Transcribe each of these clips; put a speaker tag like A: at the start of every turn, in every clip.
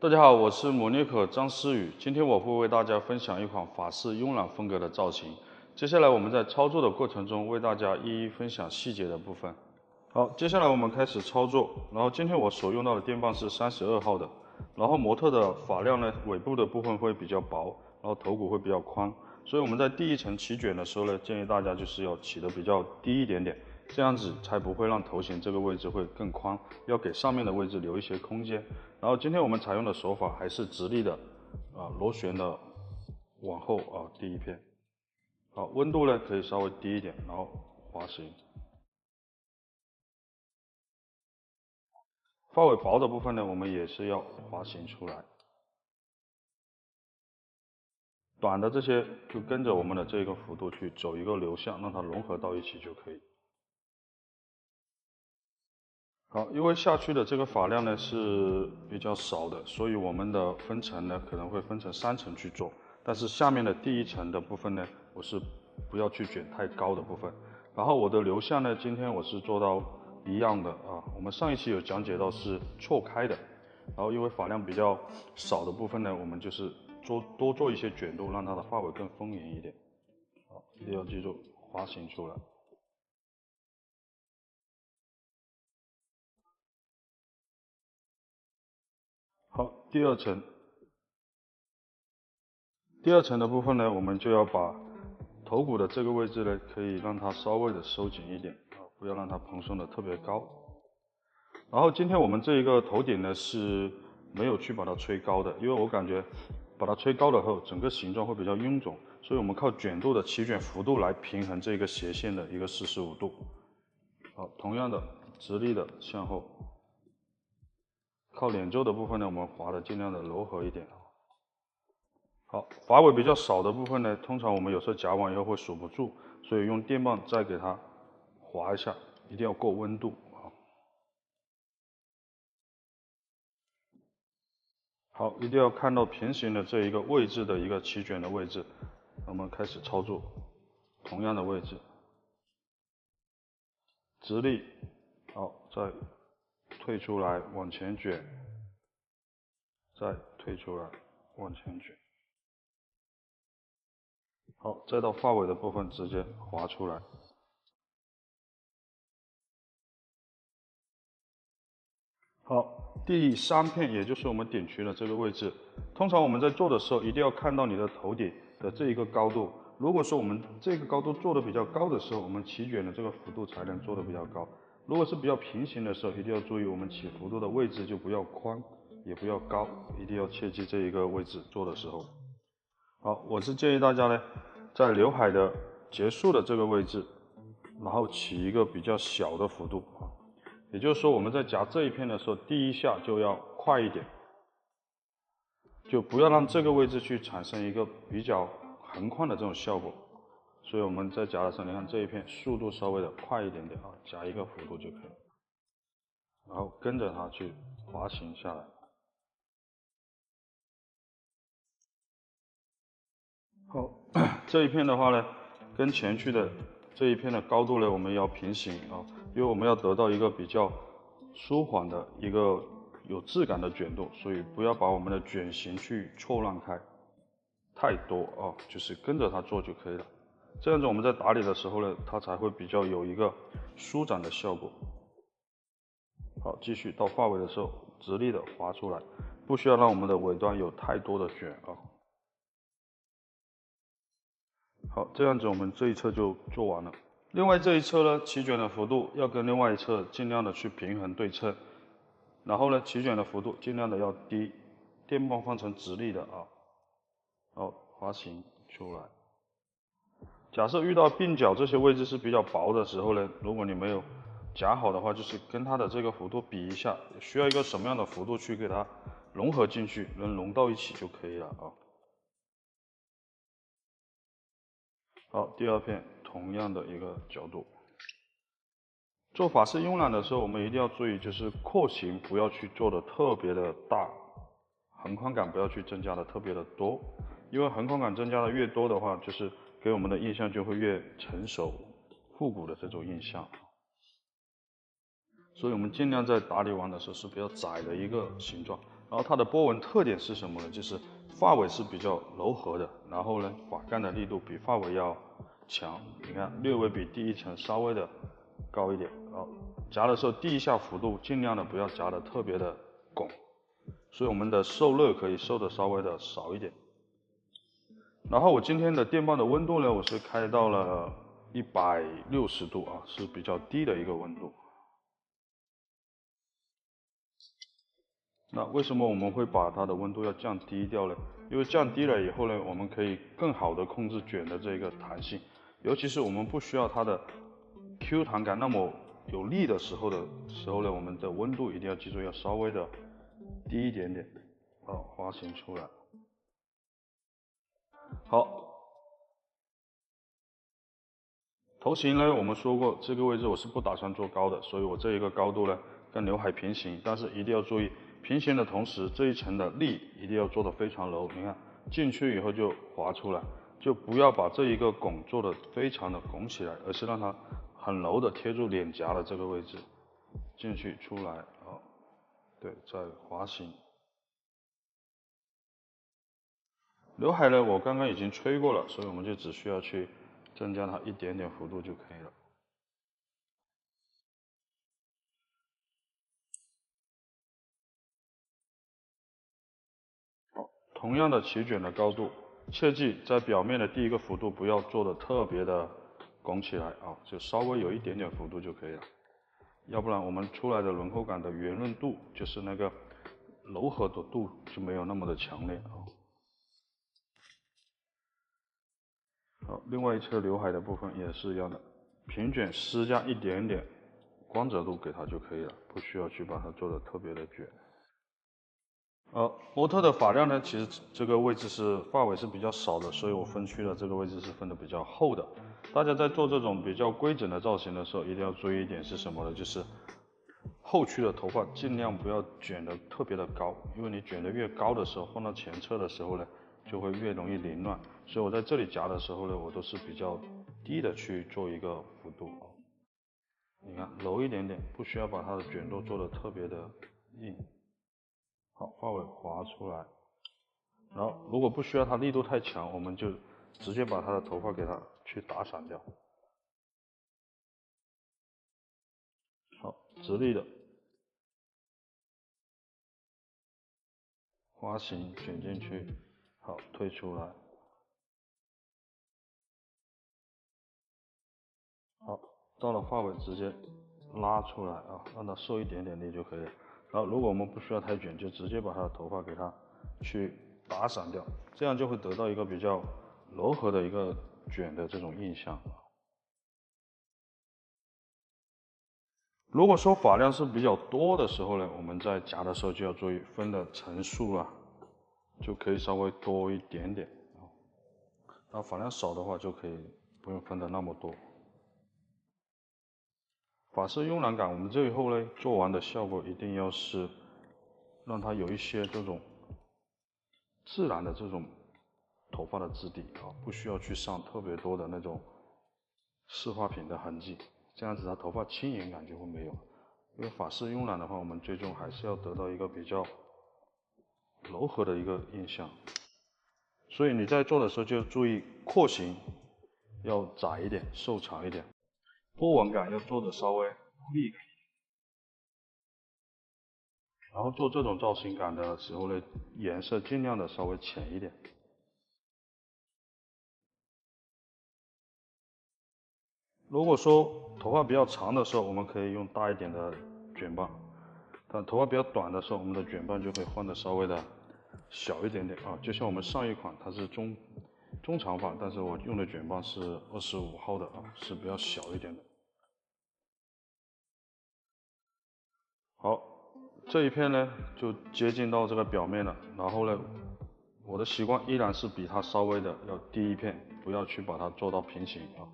A: 大家好，我是摩尼可张思宇。今天我会为大家分享一款法式慵懒风格的造型。接下来我们在操作的过程中为大家一一分享细节的部分。好，接下来我们开始操作。然后今天我所用到的电棒是32号的。然后模特的发量呢，尾部的部分会比较薄，然后头骨会比较宽。所以我们在第一层起卷的时候呢，建议大家就是要起得比较低一点点，这样子才不会让头型这个位置会更宽，要给上面的位置留一些空间。然后今天我们采用的手法还是直立的螺旋的往后第一片。好，温度呢可以稍微低一点，然后滑行。发尾薄的部分呢，我们也是要滑行出来。短的这些就跟着我们的这个幅度去走一个流向，让它融合到一起就可以。好，因为下去的这个发量呢是比较少的，所以我们的分层呢可能会分成3层去做。但是下面的第一层的部分呢，我是不要去卷太高的部分。然后我的流向呢，今天我是做到一样的我们上一期有讲解到是错开的。然后因为发量比较少的部分呢，我们就是多做一些卷度，让它的发尾更丰盈一点。好，一定要记住滑行出来。好，第二层的部分呢，我们就要把头骨的这个位置呢，可以让它稍微的收紧一点不要让它蓬松的特别高。然后今天我们这一个头顶呢是没有去把它吹高的，因为我感觉把它吹高了后，整个形状会比较臃肿，所以我们靠卷度的起卷幅度来平衡这个斜线的一个45度。好，同样的直立的向后，靠脸皱的部分呢，我们滑的尽量的柔和一点。好，发尾比较少的部分呢，通常我们有时候夹完以后会锁不住，所以用电棒再给它滑一下，一定要够温度好，一定要看到平行的这一个位置的一个起卷的位置，我们开始操作，同样的位置，直立，好，再退出来往前卷，再退出来往前卷。好，再到发尾的部分直接滑出来。好，第3片也就是我们点群的这个位置，通常我们在做的时候一定要看到你的头顶的这一个高度。如果说我们这个高度做的比较高的时候，我们起卷的这个幅度才能做的比较高。如果是比较平行的时候，一定要注意我们起幅度的位置就不要宽，也不要高，一定要切记这一个位置做的时候。好，我是建议大家呢，在刘海的结束的这个位置，然后起一个比较小的幅度也就是说我们在夹这一片的时候，第一下就要快一点，就不要让这个位置去产生一个比较横宽的这种效果。所以我们在夹的时候，你看这一片速度稍微的快一点点夹一个幅度就可以，然后跟着它去滑行下来。好，这一片的话呢，跟前去的这一片的高度呢，我们要平行因为我们要得到一个比较舒缓的一个有质感的卷度，所以不要把我们的卷型去错乱开太多就是跟着它做就可以了。这样子我们在打理的时候呢，它才会比较有一个舒展的效果。好，继续到发尾的时候，直立的滑出来，不需要让我们的尾端有太多的卷好，这样子我们这一侧就做完了。另外这一侧呢，起卷的幅度要跟另外一侧尽量的去平衡对称，然后呢，起卷的幅度尽量的要低，电棒放成直立的好，滑行出来。假设遇到鬓角这些位置是比较薄的时候呢，如果你没有夹好的话，就是跟它的这个幅度比一下，需要一个什么样的幅度去给它融合进去，能融到一起就可以了好，第2片同样的一个角度。做法式慵懒的时候，我们一定要注意，就是廓形不要去做的特别的大，横宽感不要去增加的特别的多，因为横宽感增加的越多的话，就是给我们的印象就会越成熟、复古的这种印象。所以我们尽量在打理完的时候是比较窄的一个形状，然后它的波纹特点是什么呢？就是发尾是比较柔和的，然后呢，发干的力度比发尾要强。你看，略微比第一层稍微的高一点。夹的时候第一下幅度尽量的不要夹的特别的拱，所以我们的受热可以受的稍微的少一点。然后我今天的电棒的温度呢，我是开到了160度啊，是比较低的一个温度。那为什么我们会把它的温度要降低掉呢？因为降低了以后呢，我们可以更好的控制卷的这个弹性，尤其是我们不需要它的 Q 弹感那么有力的时候呢，我们的温度一定要记住要稍微的低一点点。好，滑行出来。好，头型呢，我们说过这个位置我是不打算做高的，所以我这一个高度呢跟刘海平行，但是一定要注意平行的同时这一层的力一定要做得非常柔。你看进去以后就滑出来，就不要把这一个拱做得非常的拱起来，而是让它很柔的贴住脸颊的这个位置，进去出来啊，对，再滑行。刘海呢，我刚刚已经吹过了，所以我们就只需要去增加它一点点幅度就可以了。同样的起卷的高度，切记在表面的第一个幅度不要做的特别的拱起来啊，就稍微有一点点幅度就可以了，要不然我们出来的轮廓感的圆润度，就是那个柔和的度就没有那么的强烈啊。好，另外一侧刘海的部分也是一样的，平卷施加一点点光泽度给它就可以了，不需要去把它做的特别的卷。模特的发量呢，其实这个位置是发尾是比较少的，所以我分区的这个位置是分的比较厚的。大家在做这种比较规整的造型的时候，一定要注意一点是什么呢？就是后区的头发尽量不要卷的特别的高，因为你卷的越高的时候，放到前侧的时候呢，就会越容易凌乱。所以我在这里夹的时候呢，我都是比较低的去做一个幅度。你看柔一点点，不需要把它的卷度做的特别的硬。好，发尾滑出来，然后如果不需要它力度太强，我们就直接把它的头发给它去打散掉。好，直立的，滑行卷进去，好，退出来。好，到了发尾直接拉出来啊，让它受一点点力就可以了。然后如果我们不需要太卷，就直接把它的头发给它去打散掉，这样就会得到一个比较柔和的一个卷的这种印象。如果说发量是比较多的时候呢，我们在夹的时候就要注意分的层数啊，就可以稍微多一点点。然后发量少的话就可以不用分的那么多。发饰慵懒感，我们最后呢做完的效果一定要是让它有一些这种自然的这种头发的质地啊，不需要去上特别多的那种饰化品的痕迹，这样子它头发轻盈感就会没有。因为发饰慵懒的话，我们最终还是要得到一个比较柔和的一个印象。所以你在做的时候就注意廓形要窄一点，瘦长一点，波纹感要做的稍微立一点。然后做这种造型感的时候呢，颜色尽量的稍微浅一点。如果说头发比较长的时候，我们可以用大一点的卷棒；但头发比较短的时候，我们的卷棒就会换的稍微的小一点点啊。就像我们上一款它是中长发，但是我用的卷棒是25号的啊，是比较小一点的。好，这一片呢就接近到这个表面了，然后呢，我的习惯依然是比它稍微的要低一片，不要去把它做到平行啊。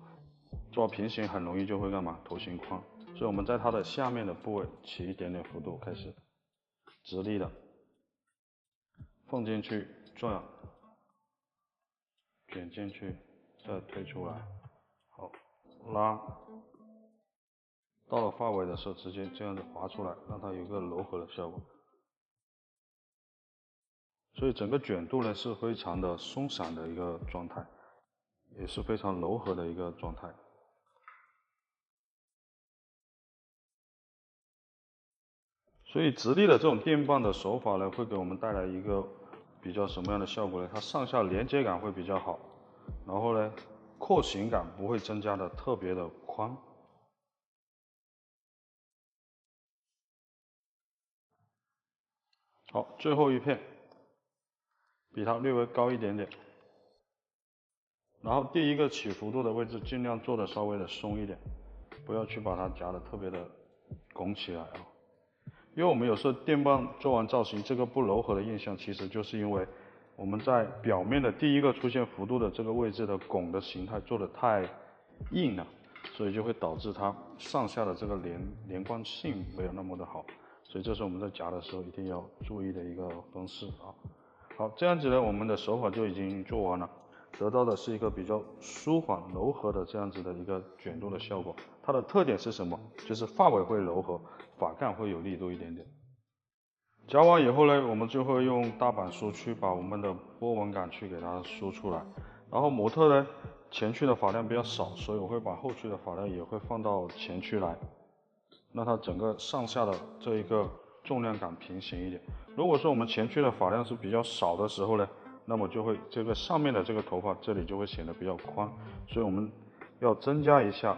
A: 做平行很容易就会干嘛？头型框。所以我们在它的下面的部位起一点点幅度，开始直立的放进去转，卷进去，再推出来，好，拉，到了发尾的时候直接这样子滑出来，让它有一个柔和的效果。所以整个卷度呢是非常的松散的一个状态，也是非常柔和的一个状态。所以直立的这种电棒的手法呢，会给我们带来一个比较什么样的效果呢？它上下连接感会比较好，然后呢，廓形感不会增加的特别的宽。好，最后一片，比它略微高一点点。然后第一个起伏度的位置尽量做的稍微的松一点，不要去把它夹的特别的拱起来啊。因为我们有时候电棒做完造型，这个不柔和的印象，其实就是因为我们在表面的第一个出现幅度的这个位置的拱的形态做的太硬了，所以就会导致它上下的这个连贯性没有那么的好，所以这是我们在夹的时候一定要注意的一个方式啊。好，这样子呢，我们的手法就已经做完了，得到的是一个比较舒缓柔和的这样子的一个卷度的效果。它的特点是什么？就是发尾会柔和，发干会有力度一点点。夹完以后呢，我们就会用大板梳去把我们的波纹感去给它梳出来。然后模特呢，前区的发量比较少，所以我会把后区的发量也会放到前区来，让它整个上下的这一个重量感平行一点。如果说我们前区的发量是比较少的时候呢，那么就会这个上面的这个头发这里就会显得比较宽，所以我们要增加一下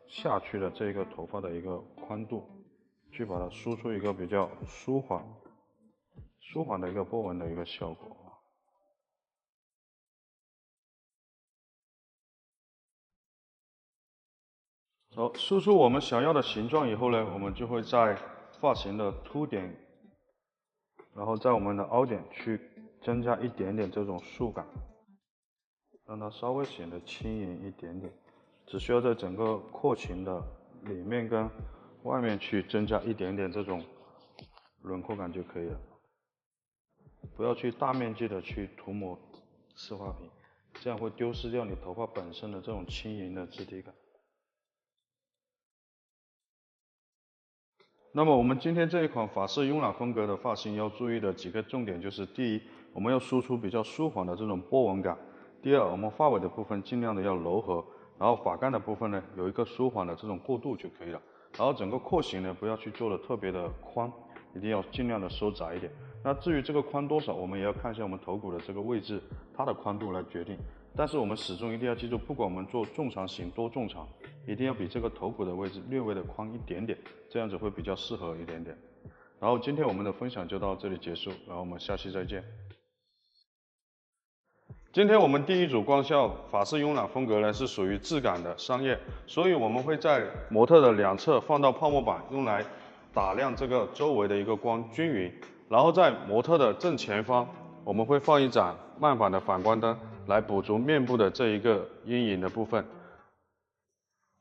A: 下区的这个头发的一个宽度，去把它梳出一个比较舒缓的一个波纹的一个效果。好，梳出我们想要的形状以后呢，我们就会在发型的凸点，然后在我们的凹点去增加一点点这种束感，让它稍微显得轻盈一点点。只需要在整个廓形的里面跟外面去增加一点点这种轮廓感就可以了。不要去大面积的去涂抹湿化品，这样会丢失掉你头发本身的这种轻盈的质地感。那么我们今天这一款法式慵懒风格的发型要注意的几个重点就是：第一，我们要输出比较舒缓的这种波纹感；第二，我们发尾的部分尽量的要柔和，然后发干的部分呢有一个舒缓的这种过渡就可以了。然后整个廓形呢不要去做的特别的宽，一定要尽量的收窄一点。那至于这个宽多少，我们也要看一下我们头骨的这个位置，它的宽度来决定。但是我们始终一定要记住，不管我们做纵长型多纵长，一定要比这个头骨的位置略微的宽一点点，这样子会比较适合一点点。然后今天我们的分享就到这里结束，然后我们下期再见。今天我们第一组光效法式慵懒风格呢是属于质感的商业，所以我们会在模特的两侧放到泡沫板，用来打亮这个周围的一个光均匀。然后在模特的正前方，我们会放一盏慢反的反光灯，来补足面部的这一个阴影的部分。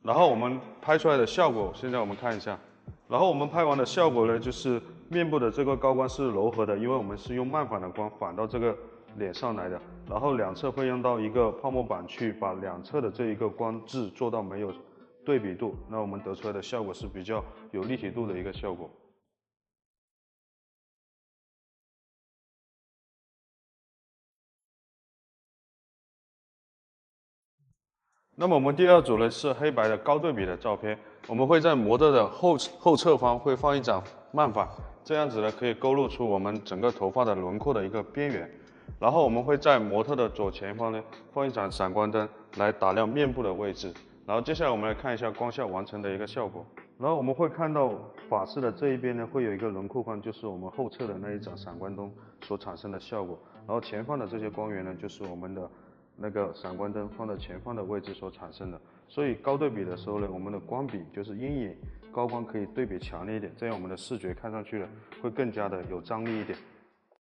A: 然后我们拍出来的效果，现在我们看一下。然后我们拍完的效果呢，就是面部的这个高光是柔和的，因为我们是用慢反的光反到这个脸上来的。然后两侧会用到一个泡沫板去把两侧的这一个光质做到没有对比度，那我们得出来的效果是比较有立体度的一个效果。那么我们第二组呢是黑白的高对比的照片，我们会在模特的后侧方会放一盏慢反，这样子呢可以勾勒出我们整个头发的轮廓的一个边缘。然后我们会在模特的左前方呢放一盏闪光灯来打亮面部的位置。然后接下来我们来看一下光效完成的一个效果。然后我们会看到发饰的这一边呢会有一个轮廓光，就是我们后侧的那一盏闪光灯所产生的效果。然后前方的这些光源呢就是我们的那个闪光灯放在前方的位置所产生的，所以高对比的时候呢，我们的光比就是阴影高光可以对比强烈一点，这样我们的视觉看上去呢会更加的有张力一点。